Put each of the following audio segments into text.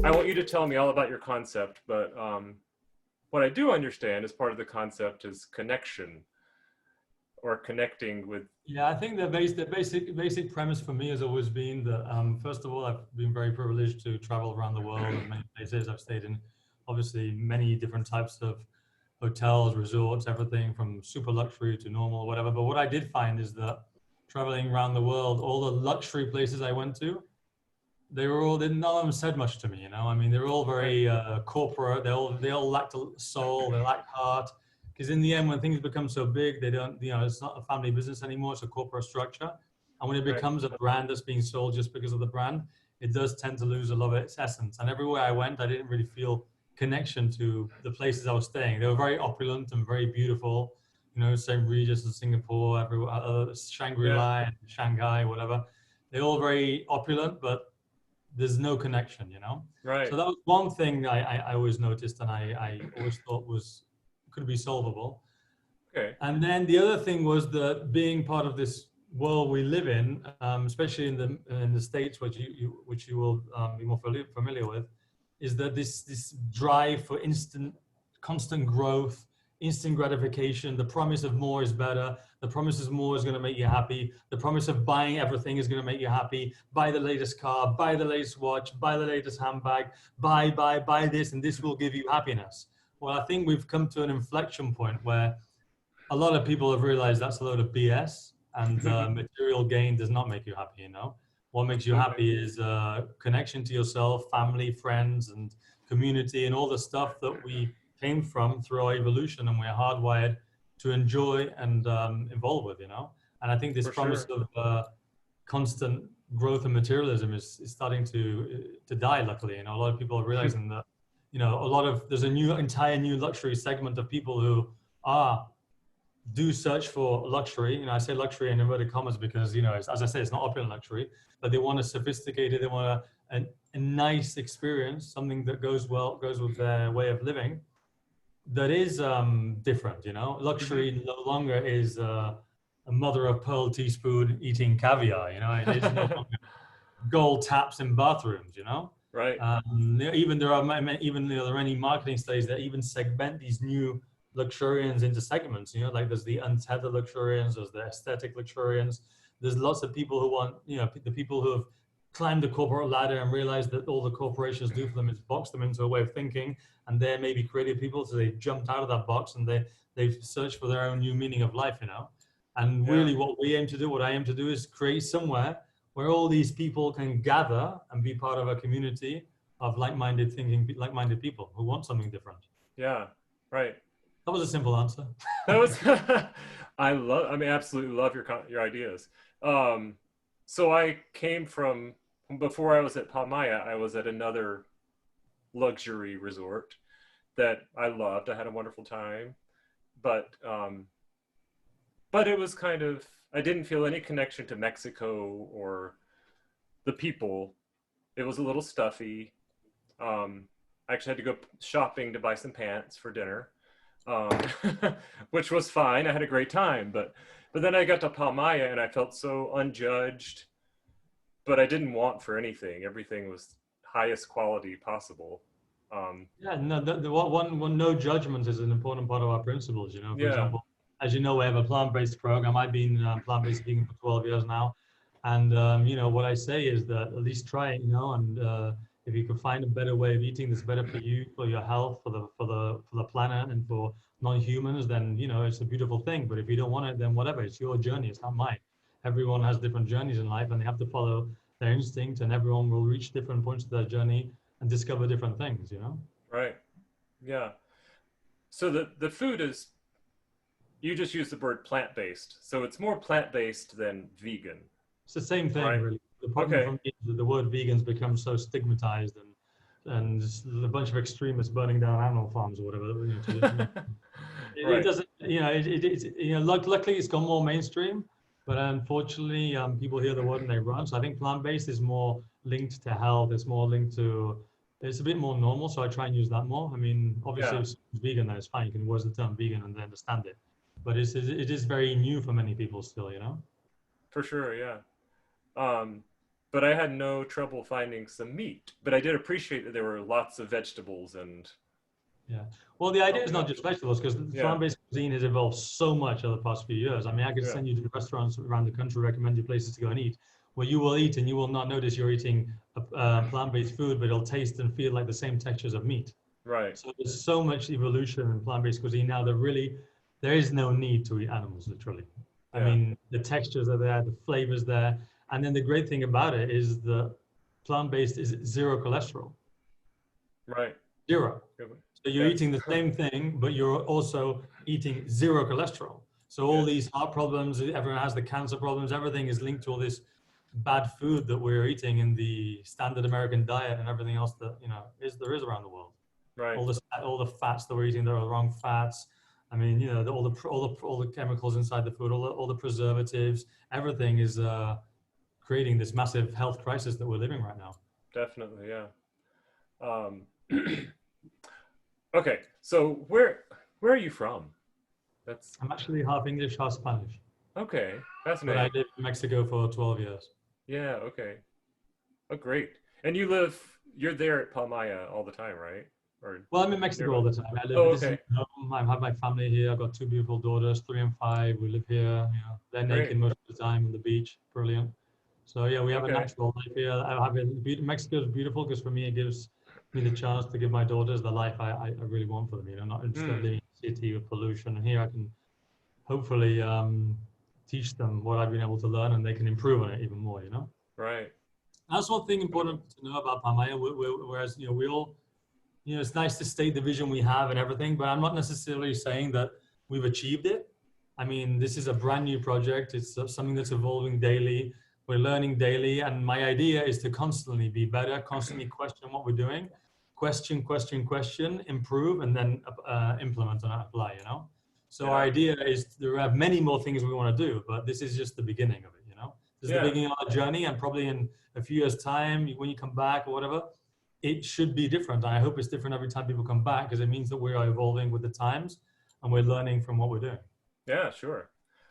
I want you to tell me all about your concept, but what I do understand as part of the concept is connection, or connecting with. Yeah, I think the basic premise for me has always been that first of all, I've been very privileged to travel around the world and many places. I've stayed in obviously many different types of hotels, resorts, everything from super luxury to normal, whatever. But what I did find is that traveling around the world, all the luxury places I went to, none of them said much to me, you know. I mean, they're all very corporate. They all lacked soul. They lack heart. Because in the end, when things become so big, they don't, you know, it's not a family business anymore. It's a corporate structure. And when it becomes a brand that's being sold just because of the brand, it does tend to lose a lot of its essence. And everywhere I went, I didn't really feel connection to the places I was staying. They were very opulent and very beautiful. You know, St. Regis in Singapore, Shangri-La, and Shanghai, whatever. They're all very opulent, but there's no connection, you know? Right. So that was one thing I always noticed, and I always thought could be solvable. Okay. And then the other thing was that being part of this world we live in, especially in the States, which you will be more familiar with, is that this drive for constant growth, instant gratification, the promise of more is better, the promise of more is going to make you happy, the promise of buying everything is going to make you happy, buy the latest car, buy the latest watch, buy the latest handbag, buy this, and this will give you happiness. Well, I think we've come to an inflection point where a lot of people have realized that's a load of BS, and material gain does not make you happy, you know? What makes you happy is connection to yourself, family, friends, and community, and all the stuff that we came from through our evolution and we're hardwired to enjoy and evolve with, you know? And I think this promise of constant growth and materialism is starting to die, luckily. You know, a lot of people are realizing that, you know, there's entire new luxury segment of people who do search for luxury. You know, I say luxury in inverted commas because, you know, as I say, it's not opulent luxury, but they want a sophisticated, they want a nice experience, something that goes with their way of living. That is different, you know. Luxury no longer is a mother of pearl teaspoon eating caviar, you know. It is no longer gold taps in bathrooms, you know. Right. There are many marketing studies that even segment these new luxurians into segments, you know, like there's the untethered luxurians, there's the aesthetic luxurians. There's lots of people who want, you know, the people who have climbed the corporate ladder and realized that all the corporations do for them is box them into a way of thinking, and they're maybe creative people, so they jumped out of that box and they've searched for their own new meaning of life, you know. And really what I aim to do is create somewhere where all these people can gather and be part of a community of like-minded people who want something different. Yeah, right. That was a simple answer. That was, absolutely love your ideas. So I came from, before I was at Palmaïa, I was at another luxury resort that I loved. I had a wonderful time, but it was kind of, I didn't feel any connection to Mexico or the people. It was a little stuffy. I actually had to go shopping to buy some pants for dinner, which was fine. I had a great time, but then I got to Palmaïa and I felt so unjudged, but I didn't want for anything. Everything was highest quality possible. No judgment is an important part of our principles, you know. For example, as you know, we have a plant-based program. I've been plant-based vegan for 12 years now. And, you know, what I say is that at least try it, you know, and if you can find a better way of eating that's better for you, for your health, for the planet, and for non-humans, then, you know, it's a beautiful thing. But if you don't want it, then whatever, it's your journey, it's not mine. Everyone has different journeys in life and they have to follow their instinct, and everyone will reach different points of their journey and discover different things, you know? Right. Yeah. So the food is, you just use the word plant-based. So it's more plant-based than vegan. It's the same thing, right? Really. The problem for me is that the word vegans become so stigmatized, and a bunch of extremists burning down animal farms or whatever. You know, it doesn't, you know, it's, you know, luckily it's gone more mainstream, but unfortunately people hear the word and they run. So I think plant-based is more linked to health. It's more linked to it's a bit more normal, so I try and use that more. I mean, obviously, Yeah, if it's vegan, then it's fine. You can use the term vegan and they understand it. But it is very new for many people still, you know? for sure. Yeah. Um, but I had no trouble finding some meat. But I did appreciate that there were lots of vegetables and Yeah. Well, the idea is healthy not just options. vegetables, because Yeah, plant-based cuisine has evolved so much over the past few years. I mean, I could yeah, send you to restaurants around the country, recommend you places to go and eat, where you will eat and you will not notice you're eating plant-based food, but it'll taste and feel like the same textures of meat. right. So there's so much evolution in plant-based cuisine now that really there is no need to eat animals, literally. I Yeah, mean, the textures are there, the flavors there, and then the great thing about it is the plant-based is zero cholesterol, right. zero. Good one. So you're Yes, eating the same thing, but you're also eating zero cholesterol. So all yes, these heart problems, everyone has the cancer problems, everything is linked to all this bad food that we're eating in the standard American diet and everything else that there is around the world. right. All the fats that we're eating, they're the wrong fats. I mean, all the chemicals inside the food, all the preservatives, everything is creating this massive health crisis that we're living right now. Definitely, yeah. Um, okay, so where are you from? That's I'm actually half English, half Spanish, okay. but I Fascinating. lived in Mexico for 12 years. Yeah, okay. Oh, great. And you're there at Palmaia all the time, right? Or Well, I'm in Mexico nearby? all the time. I live. Oh, This is okay. my home. I have my family here. I've got two beautiful daughters, 3 and 5. We live here. They're naked Great. most of the time on the beach. Brilliant. So yeah, we have a Okay. natural life here. I have Mexico is beautiful because for me it gives me the chance to give my daughters the life I really want for them. Not instead of Hmm. living in a city with pollution. And here I can hopefully teach them what I've been able to learn, and they can improve on it even more. Right. That's one thing Okay. important to know about Palmaya. Whereas we all it's nice to state the vision we have and everything, but I'm not necessarily saying that we've achieved it. I mean, this is a brand new project. It's something that's evolving daily. We're learning daily. And my idea is to constantly be better, constantly question what we're doing, question, improve, and then implement and apply. So our Yeah. idea is to have many more things we want to do, but this is just the beginning of it. This is the Yeah. beginning of our journey, and probably in a few years' time, when you come back or whatever, it should be different. I hope it's different every time people come back because it means that we are evolving with the times and we're learning from what we're doing. Yeah, sure.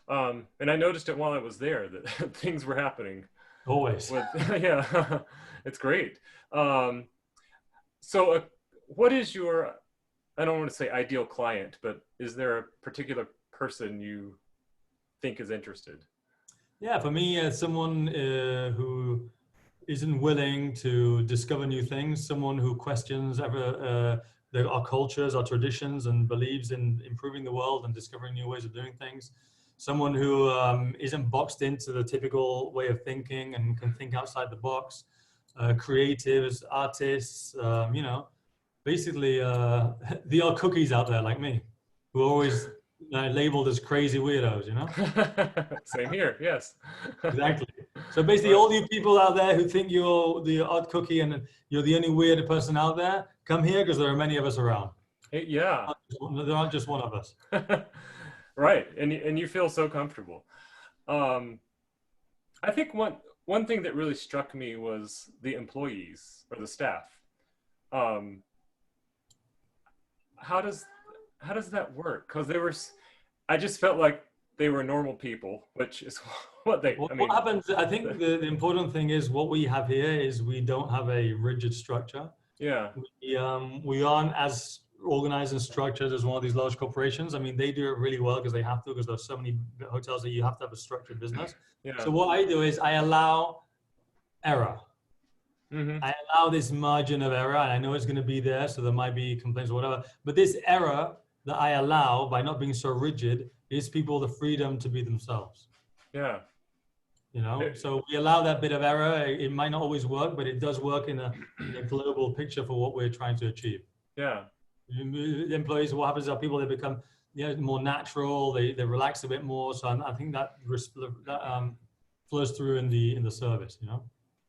And I noticed it while I was there that things were happening Always. with yeah, it's great. Um, so what is your I don't want to say ideal client, but is there a particular person you think is interested? Yeah, for me, as someone who isn't willing to discover new things, someone who questions our cultures, our traditions, and believes in improving the world and discovering new ways of doing things. Someone who isn't boxed into the typical way of thinking and can think outside the box. Creatives, artists, basically the odd cookies out there like me, who are always labeled as crazy weirdos. Same here, yes. Exactly. So basically, Right. all you people out there who think you're the odd cookie and you're the only weird person out there, come here because there are many of us around. Yeah. There aren't just one of us. Right. And you feel so comfortable. Um, I think one thing that really struck me was the employees or the staff. Um, how does how does that work? Because I just felt like they were normal people, which is what they. I What mean, happens? I think the important thing is what we have here is we don't have a rigid structure. yeah, We aren't as organized and structured as one of these large corporations. I mean, they do it really well because they have to, because there's so many hotels that you have to have a structured business. yeah, So what I do is I allow error. mm-hmm, I allow this margin of error, and I know it's going to be there, so there might be complaints or whatever. But this error that I allow by not being so rigid gives people the freedom to be themselves. yeah, So we allow that bit of error. It might not always work, but it does work in a global picture for what we're trying to achieve. yeah, The employees, what happens are people, they become more natural. They relax a bit more. So I think that flows through in the service.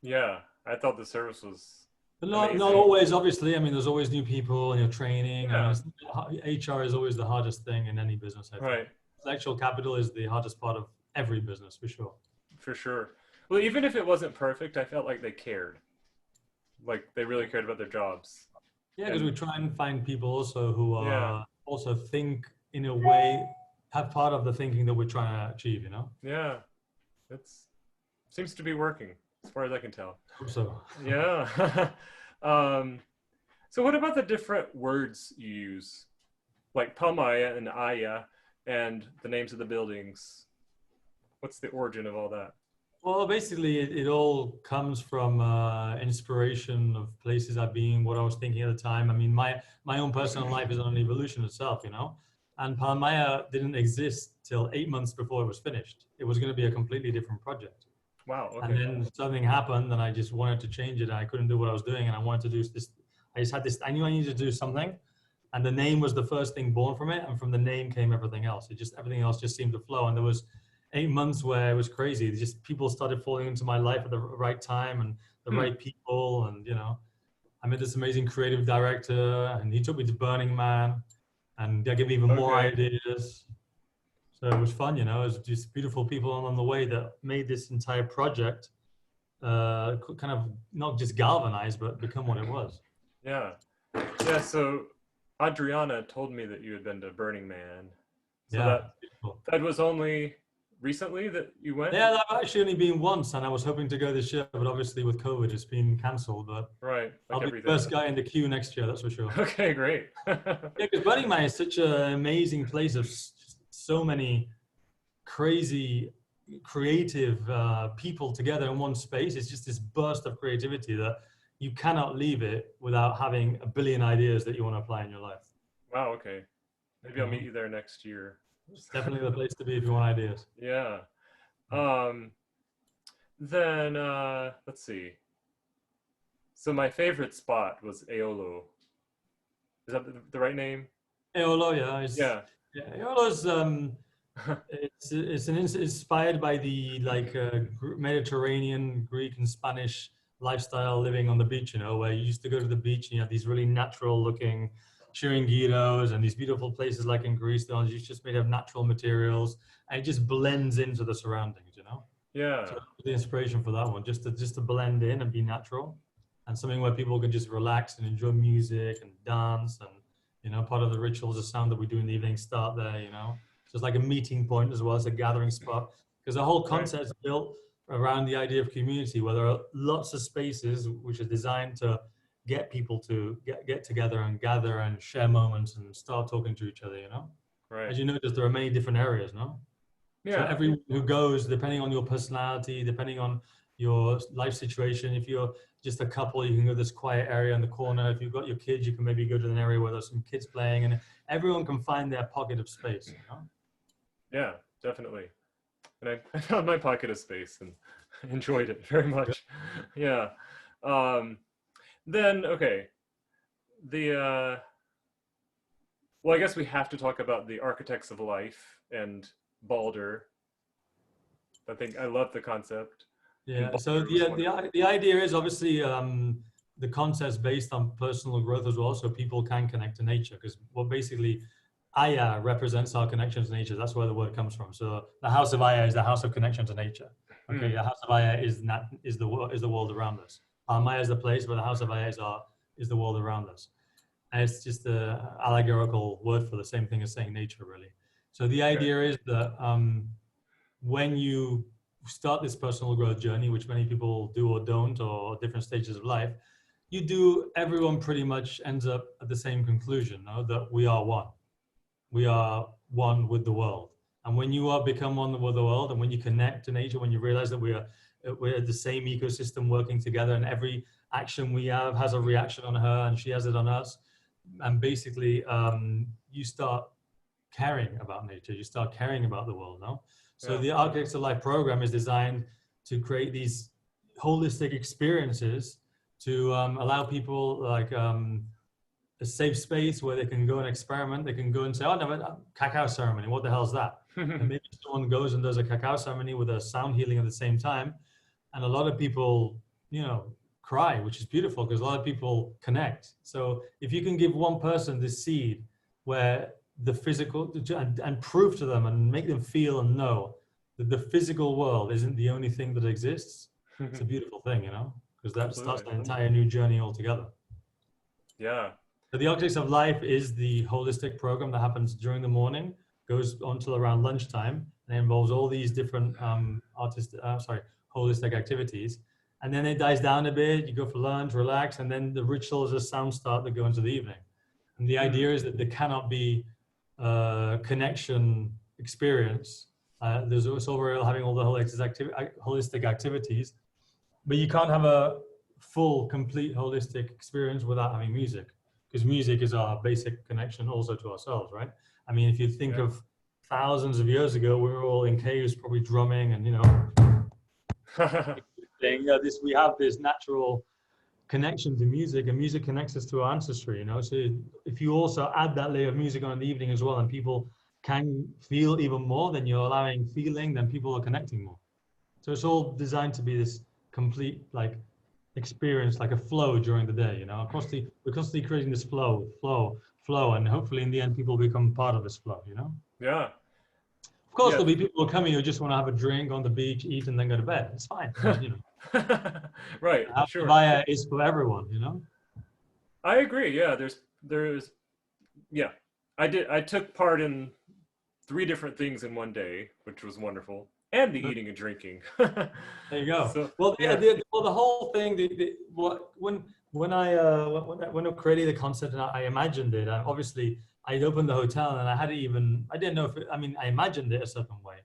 yeah. I thought the service was But not amazing. always, obviously. I mean, there's always new people and you're training. I mean, Yeah, HR is always the hardest thing in any business, I think. right, Intellectual capital is the hardest part of every business, for sure. for sure. Well, even if it wasn't perfect, I felt like they cared. like they really cared about their jobs. Yeah, because we And try and find people also who yeah, are also think in a way, have part of the thinking that we're trying to achieve, you know? yeah, it's seems to be working as far as I can tell. Hope so. Yeah. um, so what about the different words you use, like Palmaïa and Aya, and the names of the buildings? What's the origin of all that? Well, basically, it all comes from inspiration of places I've been, what I was thinking at the time. I mean, my own personal life is an evolution itself, you know. And Palmaya didn't exist till 8 months before it was finished. It was going to be a completely different project. Wow. And Okay. then something happened, and I just wanted to change it. And I couldn't do what I was doing, and I wanted to do this. I just had this. I knew I needed to do something, and the name was the first thing born from it. And from the name came everything else. It just everything else just seemed to flow. And there was 8 months where it was crazy. Just people started falling into my life at the right time and the Hmm. right people. And you know, I met this amazing creative director, and he took me to Burning Man, and they gave me even more Okay. ideas. So it was fun, you know. It was just beautiful people along the way that made this entire project kind of not just galvanize, but become what it was. Yeah. Yeah. So Adriana told me that you had been to Burning Man. So Yeah, that beautiful. that was only recently that you went? Yeah, I've actually only been once, and I was hoping to go this year, but obviously with COVID, it's been cancelled. But Right. I'll Like be the everything. first guy in the queue next year, that's for sure. Okay, great. Yeah, because Burning Man is such an amazing place of so many crazy, creative people together in one space. It's just this burst of creativity that you cannot leave it without having a billion ideas that you want to apply in your life. Wow, okay. Maybe You I'll meet know? you there next year. It's definitely the place to be if you want ideas. Yeah. Um, then let's see. So my favorite spot was Aolo. Is that the right name? Eolo, yeah, Yeah. Eolo's it's inspired by the like Mediterranean, Greek, and Spanish lifestyle living on the beach. You know, where you used to go to the beach and you have these really natural looking chiringuitos and these beautiful places like in Greece. It's just made of natural materials and it just blends into the surroundings. You know, Yeah. so the inspiration for that one just to blend in and be natural, and something where people can just relax and enjoy music and dance and you know part of the rituals, the sound that we do in the evening start there. You know. So it's like a meeting point as well as a gathering spot because the whole Right. concept is built around the idea of community where there are lots of spaces which are designed to get people to get together and gather and share moments and start talking to each other, you know? Right. As you notice, there are many different areas, no? So Yeah. everyone who goes, depending on your personality, depending on your life situation, if you're just a couple, you can go to this quiet area in the corner. If you've got your kids, you can maybe go to an area where there's some kids playing and everyone can find their pocket of space, you know? Yeah, definitely. And I found my pocket of space and enjoyed it very much. Yeah. Um, then okay. The well, I guess we have to talk about the architects of life and Balder. I think I love the concept. And Yeah. So Balder was wonderful. the idea is obviously the concept's based on personal growth as well, so people can connect to nature. Because what basically Aya represents our connection to nature. That's where the word comes from. So the house of Aya is the house of connection to nature. Okay. Hmm. The house of Aya is not is the world around us. Maya is the place, but the house of Aya is the world around us. And it's just a allegorical word for the same thing as saying nature, really. So the Okay. idea is that when you start this personal growth journey, which many people do or don't, or different stages of life, you do, everyone pretty much ends up at the same conclusion, no? That we are one. We are one with the world. And when you are become one with the world, and when you connect to nature, when you realize that we're the same ecosystem working together, and every action we have has a reaction on her, and she has it on us, and basically you start caring about nature, you start caring about the world, no? So Yeah. the Architects of Life program is designed to create these holistic experiences to allow people like a safe space where they can go and experiment. They can go and say, oh, no, but cacao ceremony, what the hell is that? And maybe someone goes and does a cacao ceremony with a sound healing at the same time. And a lot of people, you know, cry, which is beautiful because a lot of people connect. So if you can give one person this seed where the physical and prove to them and make them feel and know that the physical world isn't the only thing that exists, it's a beautiful thing, you know? because that starts Absolutely. an entire new journey altogether. Yeah. So the Architects of Life is the holistic program that happens during the morning, goes until around lunchtime, and involves all these different holistic activities. And then it dies down a bit. You go for lunch, relax, and then the rituals of sound start that go into the evening. And the idea is that there cannot be connection experience. There's also we're having all the holistic activities, but you can't have a full, complete, holistic experience without having music, because music is our basic connection also to ourselves, right? I mean, if you think of thousands of years ago, we were all in caves, probably drumming, and we have this natural connection to music, and music connects us to our ancestry. So if you also add that layer of music on in the evening as well, and people can feel even more, then you're allowing feeling, then people are connecting more. So it's all designed to be this complete experience, like a flow during the day. We're constantly creating this flow, and hopefully in the end people become part of this flow. Yeah. Of course, there'll be people coming who just want to have a drink on the beach, eat, and then go to bed. It's fine. Right. Sure. Palmaïa is for everyone. I agree. Yeah. There's. Yeah. I took part in 3 different things in one day, which was wonderful, and the eating and drinking. There you go. So, well, yeah. the whole thing. When I created the concept and I imagined it, obviously I opened the hotel and I didn't know if I imagined it a certain way.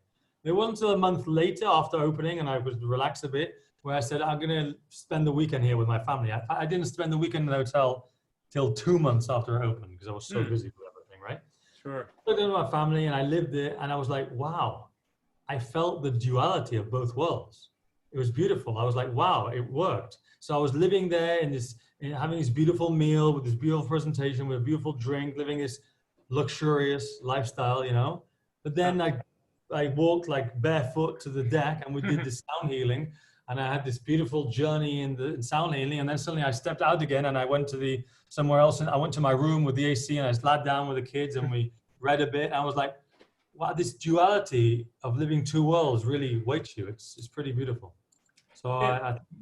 It wasn't until a month later after opening and I was relaxed a bit where I said, I'm going to spend the weekend here with my family. I didn't spend the weekend in the hotel till 2 months after it opened because I was so busy with everything, right? Sure. I lived with my family and I lived there and I was like, wow, I felt the duality of both worlds. It was beautiful. I was like, wow, it worked. So I was living there having this beautiful meal with this beautiful presentation, with a beautiful drink, living this luxurious lifestyle. But then I walked like barefoot to the deck and we did this sound healing. And I had this beautiful journey in sound healing. And then suddenly I stepped out again and I went to somewhere else. And I went to my room with the AC and I sat down with the kids and we read a bit. And I was like, wow, this duality of living 2 worlds really waits you. It's pretty beautiful. So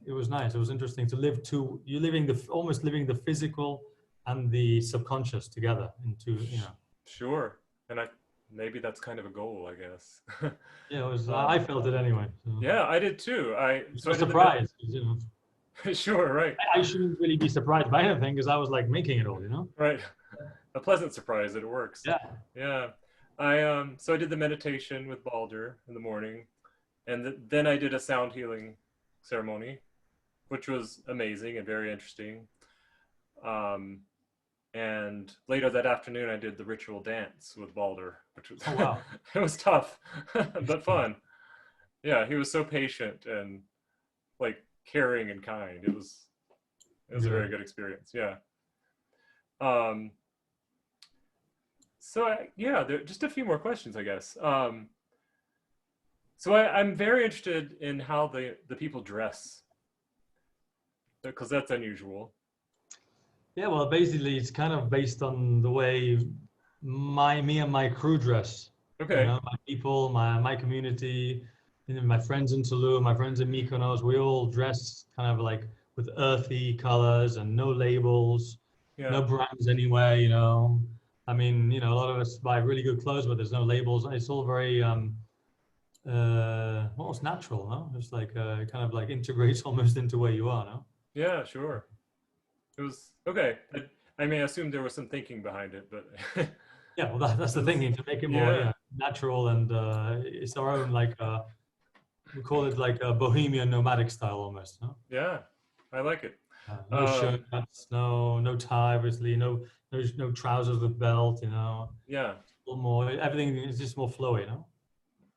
it was nice. It was interesting to live almost living the physical and the subconscious together into. Sure. And maybe that's kind of a goal, I guess. Yeah, it was. I felt it anyway. So. Yeah, I did too. So surprised. Sure, right. I shouldn't really be surprised by anything because I was like making it all, Right. A pleasant surprise that it works. Yeah. Yeah. So I did the meditation with Balder in the morning, and then I did a sound healing ceremony, which was amazing and very interesting. And later that afternoon, I did the ritual dance with Balder, which was it was tough, but fun. Yeah, he was so patient and like caring and kind. It was a very good experience. Yeah. So there are just a few more questions, I guess. So I'm very interested in how the people dress, because that's unusual. Yeah, well, basically, it's kind of based on the way me and my crew dress. Okay. My people, my community, my friends in Tulum, my friends in Mykonos, we all dress kind of like with earthy colors and no labels, no brands anywhere. I mean, a lot of us buy really good clothes, but there's no labels. It's all very almost natural, no? It's like kind of like integrates almost into where you are, no? Yeah, sure. It was okay. I mean, I assumed there was some thinking behind it, but yeah, well, that's the thinking, to make it more natural, and it's our own we call it like a bohemian nomadic style almost. No? Yeah, I like it. No shirts, no tie, obviously, no trousers with belt. Yeah. A little more. Everything is just more flowy,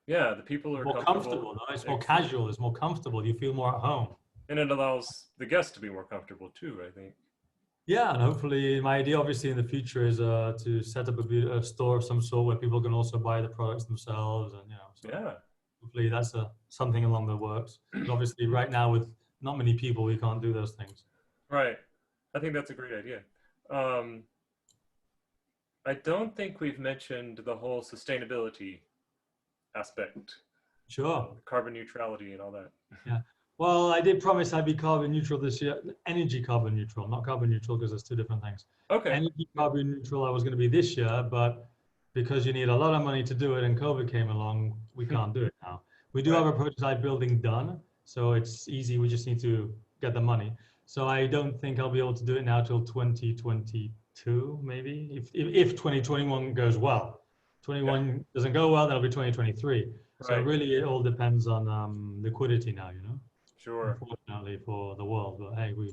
Yeah, the people are more comfortable. No? It's more casual. It's more comfortable. You feel more at home. And it allows the guests to be more comfortable too, I think. Yeah, and hopefully my idea obviously in the future is to set up a store of some sort where people can also buy the products themselves, and hopefully that's something along the works. But obviously right now with not many people, we can't do those things. Right. I think that's a great idea. I don't think we've mentioned the whole sustainability aspect. Sure. Carbon neutrality and all that. Yeah. Well, I did promise I'd be carbon neutral this year. Energy carbon neutral, not carbon neutral, because there's two different things. Okay. Energy Yeah. carbon neutral, I was going to be this year, but because you need a lot of money to do it and COVID came along, we can't do it now. We do have Right. a prototype building done, so it's easy. We just need to get the money. So I don't think I'll be able to do it now till 2022, maybe, if 2021 goes well. Yeah. 21 doesn't go well, that'll be 2023. So Right. really, it all depends on liquidity now, you know, Sure. unfortunately for the world. But hey, we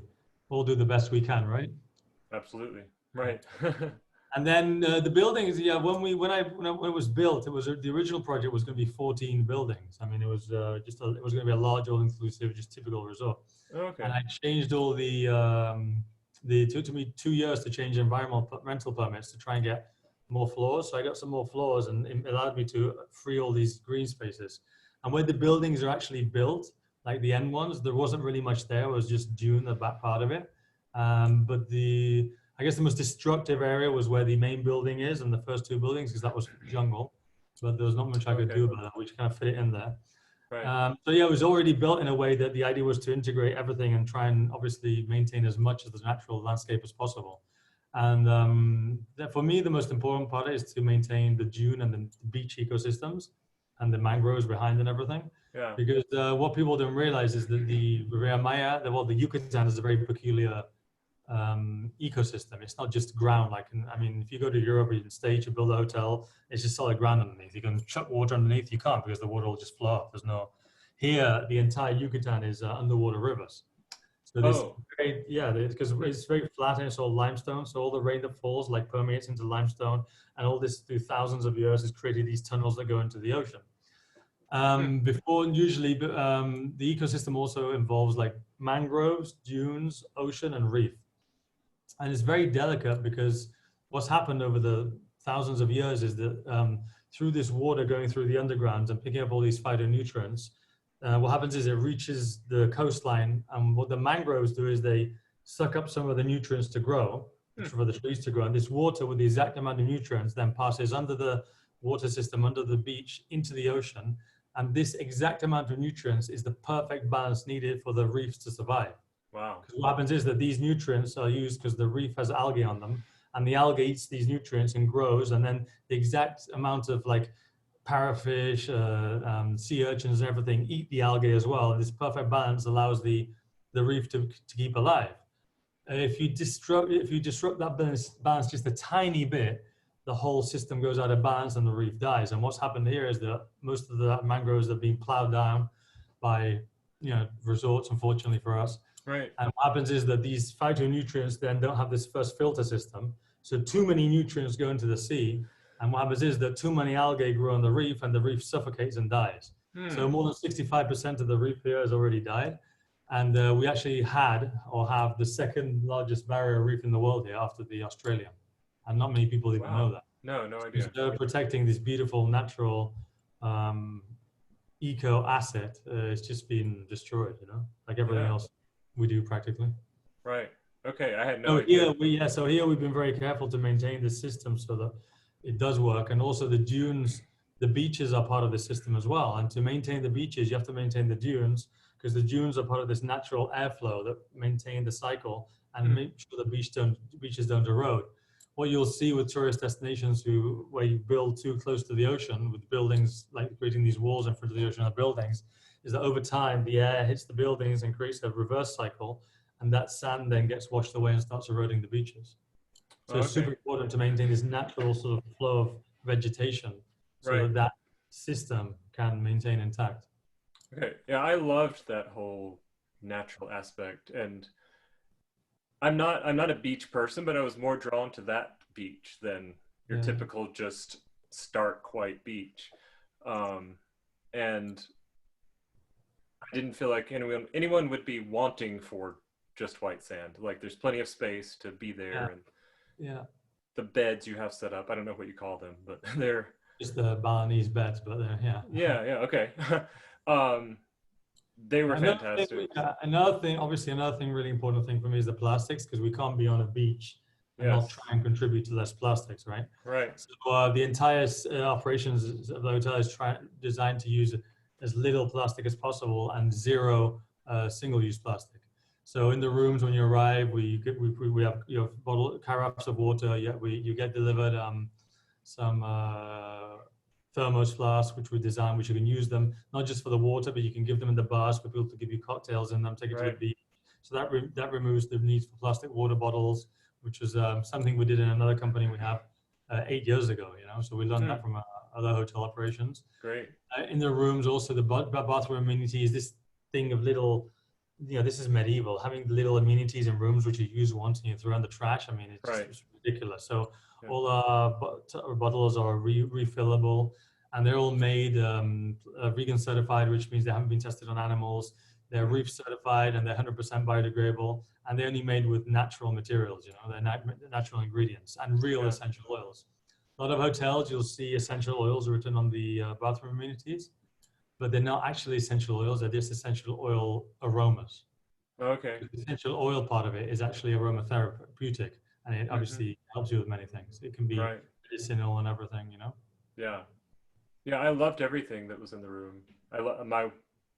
all do the best we can, right? Absolutely. Right. And then the buildings, yeah, when it was built, it was the original project was going to be 14 buildings. I mean, it was it was going to be a large, all inclusive, just typical resort. Okay. And I changed all it took me 2 years to change environmental rental permits to try and get more floors. So I got some more floors, and it allowed me to free all these green spaces. And where the buildings are actually built, like the end ones, there wasn't really much there. It was just dune, the back part of it. But I guess the most destructive area was where the main building is and the first two buildings, because that was jungle. But there was not much I could Okay. do about that. We just kind of fit it in there. Right. So yeah, it was already built in a way that the idea was to integrate everything and try and obviously maintain as much of the natural landscape as possible. And for me, the most important part is to maintain the dune and the beach ecosystems and the mangroves behind and everything. Yeah. Because what people don't realize is that the Riviera Maya, the Yucatan is a very peculiar ecosystem. It's not just ground. I mean, if you go to Europe or in the States, you build a hotel, it's just solid ground underneath. You can chuck water underneath, you can't, because the water will just flow off. There's no, here, the entire Yucatan is underwater rivers. So this, Oh. because it's very flat and it's all limestone. So all the rain that falls like permeates into limestone, and all this through thousands of years has created these tunnels that go into the ocean. Before, usually, the ecosystem also involves like mangroves, dunes, ocean, and reef. And it's very delicate because what's happened over the thousands of years is that through this water going through the underground and picking up all these phytonutrients, what happens is it reaches the coastline, and what the mangroves do is they suck up some of the nutrients to grow, for the trees to grow. And this water with the exact amount of nutrients then passes under the water system, under the beach, into the ocean. And this exact amount of nutrients is the perfect balance needed for the reefs to survive. Wow. Because what happens is that these nutrients are used because the reef has algae on them, and the algae eats these nutrients and grows, and then the exact amount of like parrotfish, sea urchins and everything eat the algae as well. And this perfect balance allows the reef to keep alive. If you disrupt that balance just a tiny bit, the whole system goes out of balance and the reef dies. And what's happened here is that most of the mangroves have been plowed down by resorts, unfortunately for us. Right. And what happens is that these phytonutrients then don't have this first filter system. So too many nutrients go into the sea. And what happens is that too many algae grow on the reef, and the reef suffocates and dies. So more than 65% of the reef here has already died. And we actually had or have the second largest barrier reef in the world here after the Australian. And not many people even know that. No idea. They're protecting this beautiful natural eco asset. It's just been destroyed, like everything else we do practically. Right. Okay. I had no idea. So here we've been very careful to maintain the system so that it does work. And also the dunes, the beaches are part of the system as well. And to maintain the beaches, you have to maintain the dunes, because the dunes are part of this natural airflow that maintain the cycle and make sure the beaches don't erode. What you'll see with tourist destinations where you build too close to the ocean with buildings, like creating these walls in front of the ocean of buildings, is that over time the air hits the buildings and creates a reverse cycle, and that sand then gets washed away and starts eroding the beaches. So it's super important to maintain this natural sort of flow of vegetation so that system can maintain intact. Okay. Yeah, I loved that whole natural aspect, and I'm not a beach person, but I was more drawn to that beach than your typical just stark white beach. And I didn't feel like anyone would be wanting for just white sand. Like there's plenty of space to be there, and the beds you have set up, I don't know what you call them, but they're just the Balinese beds, but okay. They were fantastic. Another thing, really important thing for me is the plastics, because we can't be on a beach and not try and contribute to less plastics, right? Right. So the entire operations of the hotel is designed to use as little plastic as possible and zero single-use plastic. So in the rooms when you arrive, we have carafes of water. You get delivered some thermos flasks, which we design, which you can use them not just for the water, but you can give them in the bars for people to give you cocktails in them, take it to the Right. beach. So that removes the need for plastic water bottles, which was something we did in another company we have 8 years ago. So we learned that from other hotel operations. Great. In the rooms, also the bathroom amenities. This thing of little, this is medieval. Having little amenities in rooms which you use once and you throw in the trash. I mean, it's ridiculous. So Yeah. all our bottles are refillable, and they're all made vegan certified, which means they haven't been tested on animals. They're reef certified and they're 100% biodegradable, and they're only made with natural materials. They're natural ingredients and real essential oils. A lot of hotels, you'll see essential oils written on the bathroom amenities, but they're not actually essential oils. They're just essential oil aromas. Okay. The essential oil part of it is actually aromatherapeutic, and it obviously helps you with many things. It can be medicinal and everything. Yeah. Yeah, I loved everything that was in the room.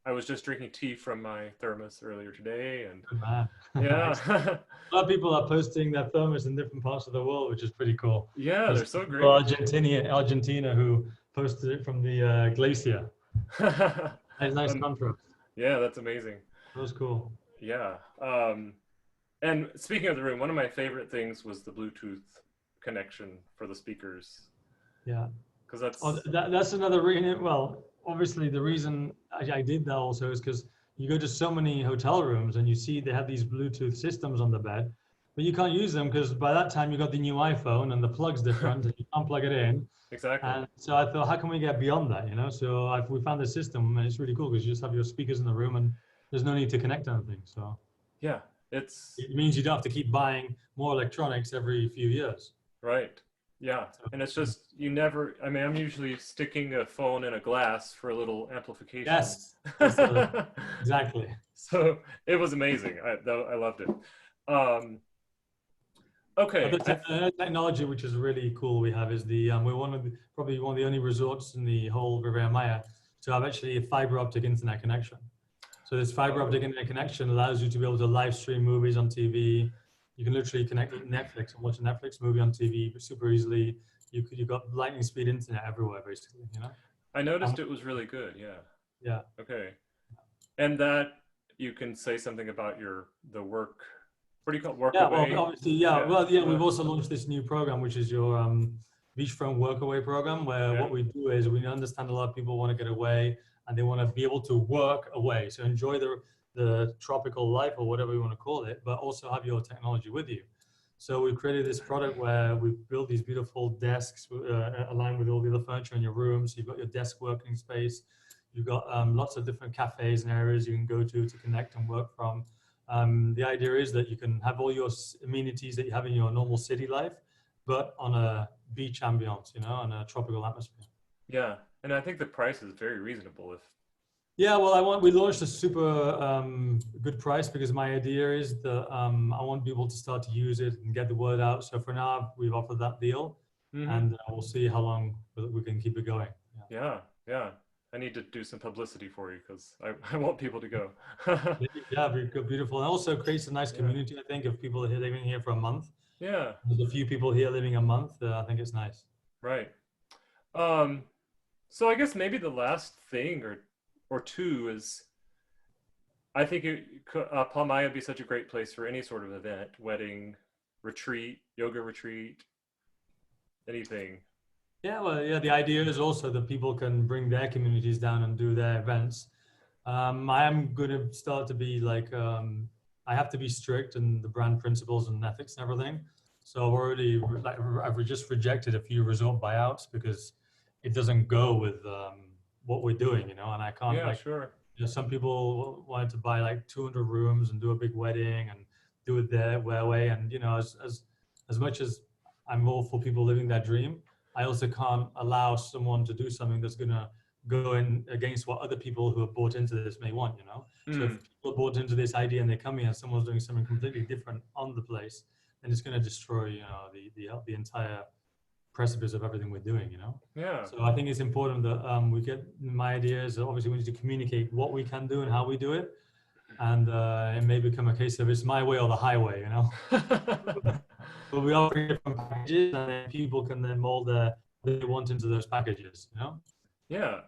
I was just drinking tea from my thermos earlier today, and Good man. yeah. A lot of people are posting their thermos in different parts of the world, which is pretty cool. Yeah, they're so great. Argentina who posted it from the glacier. Nice contrast. Yeah, that's amazing. That was cool. Yeah. And speaking of the room, one of my favorite things was the Bluetooth connection for the speakers. Yeah. Because that's another reason. Well, obviously the reason I did that also is because you go to so many hotel rooms and you see they have these Bluetooth systems on the bed, but you can't use them because by that time you got the new iPhone and the plug's different and you can't plug it in. Exactly. And so I thought, how can we get beyond that? So we found a system, and it's really cool because you just have your speakers in the room and there's no need to connect anything. So yeah, it means you don't have to keep buying more electronics every few years. Right. Yeah, and it's just I'm usually sticking a phone in a glass for a little amplification. Yes, exactly. So it was amazing. I loved it. Okay. The technology which is really cool we have is we're probably one of the only resorts in the whole Riviera Maya to have actually a fiber optic internet connection. So this fiber optic internet connection allows you to be able to live stream movies on TV. You can literally connect to Netflix and watch a Netflix movie on TV super easily. You've got lightning speed internet everywhere, basically. I noticed it was really good. Yeah. Yeah. Okay. And that you can say something about the work. What do you call it? Workaway? Yeah. Well, obviously, yeah. Well, yeah. We've also launched this new program, which is your Beachfront Workaway program, where what we do is we understand a lot of people want to get away and they want to be able to work away, so enjoy the tropical life or whatever you want to call it, but also have your technology with you. So we've created this product where we've built these beautiful desks aligned with all the other furniture in your room. So you've got your desk working space. You've got lots of different cafes and areas you can go to connect and work from. The idea is that you can have all your amenities that you have in your normal city life, but on a beach ambience, on a tropical atmosphere. Yeah, and I think the price is very reasonable. Yeah, well, we launched a super good price because my idea is that I want people to start to use it and get the word out. So for now, we've offered that deal, and we'll see how long we can keep it going. Yeah. I need to do some publicity for you because I want people to go. Yeah, beautiful. And also creates a nice community, I think, of people living here for a month. Yeah. There's a few people here living a month. I think it's nice. Right. So I guess maybe the last thing or two is, I think Palmaïa would be such a great place for any sort of event, wedding, retreat, yoga retreat, anything. Yeah, well, yeah, the idea is also that people can bring their communities down and do their events. I am going to start to be like, I have to be strict in the brand principles and ethics and everything. So I've just rejected a few resort buyouts because it doesn't go with what we're doing, and I can't sure. Some people wanted to buy like 200 rooms and do a big wedding and do it their way. And, as much as I'm all for people living that dream, I also can't allow someone to do something that's going to go in against what other people who have bought into this may want, So if people bought into this idea and they come here and someone's doing something completely different on the place, then it's going to destroy, the entire precipice of everything we're doing, Yeah. So I think it's important that we get my ideas. Obviously, we need to communicate what we can do and how we do it. and it may become a case of it's my way or the highway, you know. But we offer different packages, and then people can then mold what they want into those packages, you know. Yeah,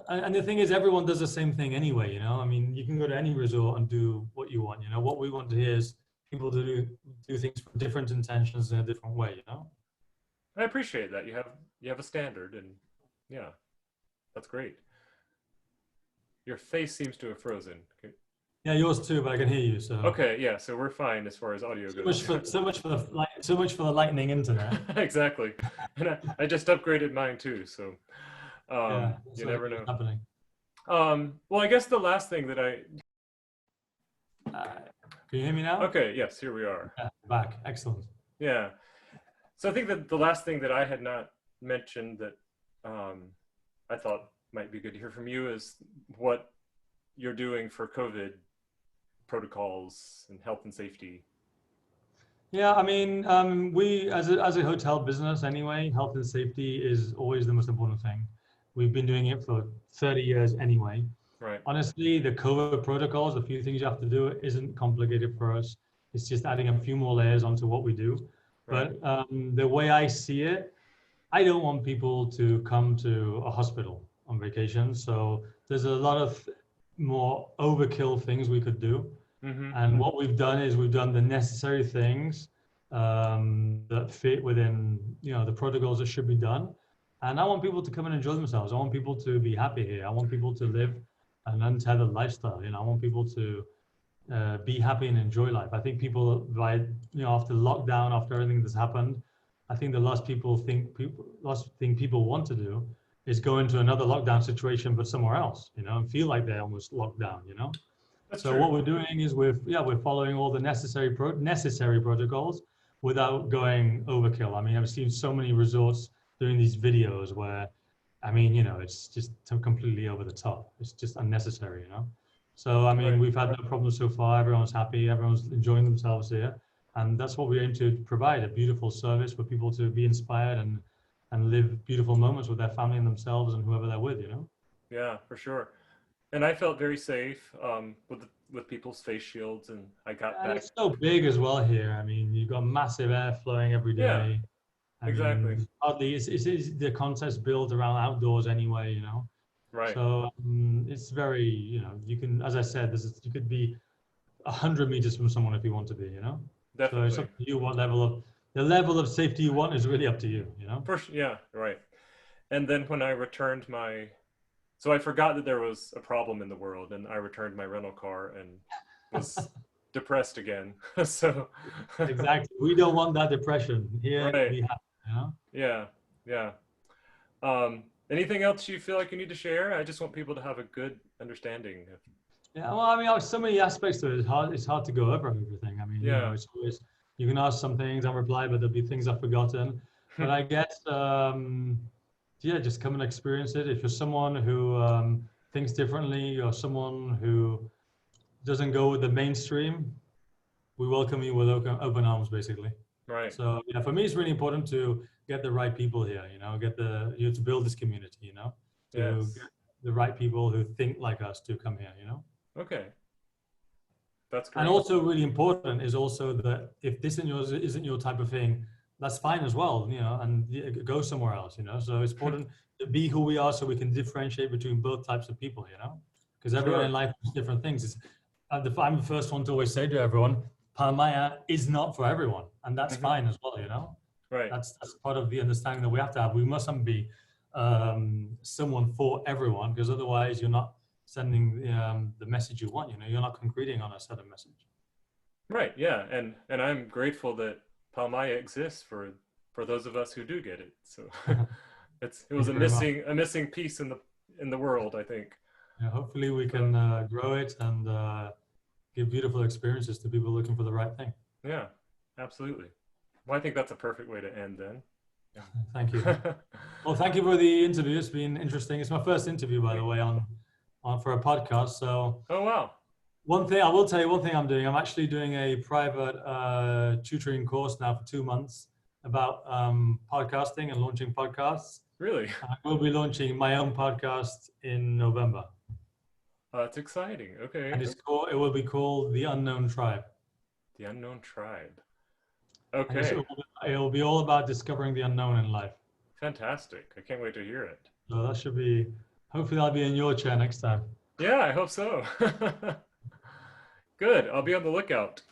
And the thing is, everyone does the same thing anyway, you know. I mean, you can go to any resort and do what you want, you know. What we want to hear is people to do things for different intentions in a different way, you know. I appreciate that. You have a standard, and yeah, that's great. Your face seems to have frozen. Okay. Yeah, yours too, but I can hear you. So Okay, yeah, so we're fine as far as audio goes. so much for the lightning internet. Exactly. And I just upgraded mine too, so Yeah, you so never it's know. happening. Well, I guess the last thing that Can you hear me now? okay, yes, here we are. Yeah, back. Excellent. Yeah. So I think that the last thing that I had not mentioned that I thought might be good to hear from you is what you're doing for COVID protocols and health and safety. Yeah, I mean, we as a hotel business anyway, health and safety is always the most important thing. We've been doing it for 30 years anyway. Right. Honestly, the COVID protocols, a few things you have to do, isn't complicated for us. It's just adding a few more layers onto what we do. Right. But the way I see it, I don't want people to come to a hospital on vacation. So there's a lot of more overkill things we could do. Mm-hmm. And what we've done is we've done the necessary things that fit within, you know, the protocols that should be done. And I want people to come and enjoy themselves. I want people to be happy here. I want people to live an untethered lifestyle. You know, I want people to be happy and enjoy life. I think people, right, you know, after lockdown, after everything that's happened, I think the last thing people want to do is go into another lockdown situation, but somewhere else, you know, and feel like they're almost locked down, you know. That's So true. what we're doing is we're following all the necessary protocols without going overkill. I mean, I've seen so many resorts doing these videos where, I mean, you know, it's just completely over the top. It's just unnecessary, you know. So I mean, Right. we've had no problems so far. Everyone's happy. Everyone's enjoying themselves here, and that's what we aim to provide: a beautiful service for people to be inspired and live beautiful moments with their family and themselves and whoever they're with, you know. Yeah, for sure. And I felt very safe with people's face shields, and I got And back. it's so big as well here. I mean, you've got massive air flowing every Yeah, day. I exactly. mean, hardly it's the concept's built around outdoors anyway, you know. Right. So it's very, you know, you can, as I said, you could be 100 meters from someone if you want to be, you know. So it's Definitely. up to you what level of safety you want is really up to you, you know. Yeah, right. And then when I returned so I forgot that there was a problem in the world, and I returned my rental car and was depressed again. So, Exactly. We don't want that depression here. right. We have, you know. Yeah, yeah. Anything else you feel like you need to share? I just want people to have a good understanding of. Yeah, well, I mean, there's so many aspects to it. It's hard to go over everything. I mean, you know, Yeah. it's always you can ask some things and reply, but there'll be things I've forgotten. But I guess, yeah, just come and experience it. If you're someone who thinks differently or someone who doesn't go with the mainstream, we welcome you with open arms, basically. Right. So yeah, for me, it's really important to get the right people here. You know, to build this community. You know, to Yes. get the right people who think like us to come here. You know. Okay. That's And great. also really important is also that if this isn't your type of thing, that's fine as well, you know, and go somewhere else, you know. So it's important to be who we are so we can differentiate between both types of people, you know, because everyone in Sure. life has different things. I'm the first one to always say to everyone, Palmaïa is not for everyone, and that's Hmm. fine as well, you know. Right. That's part of the understanding that we have to have. We mustn't be someone for everyone, because otherwise you're not sending the message you want. You know, you're not concreting on a certain message. Right. Yeah. And I'm grateful that Palmaia exists for those of us who do get it. So it Thank was you very much. a missing piece in the world, I think. Yeah, hopefully we So can grow it and give beautiful experiences to people looking for the right thing. yeah, absolutely. Well, I think that's a perfect way to end then. Thank you. Yeah. Well, thank you for the interview. It's been interesting. It's my first interview, by the way, on for a podcast. So Oh wow. one thing I will tell you, one thing I'm doing, I'm actually doing a private tutoring course now for 2 months about podcasting and launching podcasts. Really? I will be launching my own podcast in November. That's exciting. Okay. and it will be called The Unknown Tribe. The Unknown Tribe. And Okay. it will be all about discovering the unknown in life. Fantastic. I can't wait to hear it. So that should be, hopefully that'll be in your chair next time. Yeah, I hope so. Good. I'll be on the lookout.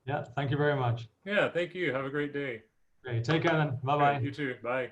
Yeah, thank you very much. Yeah, thank you. Have a great day. Okay, take care then. All right, Bye-bye. you too. Bye.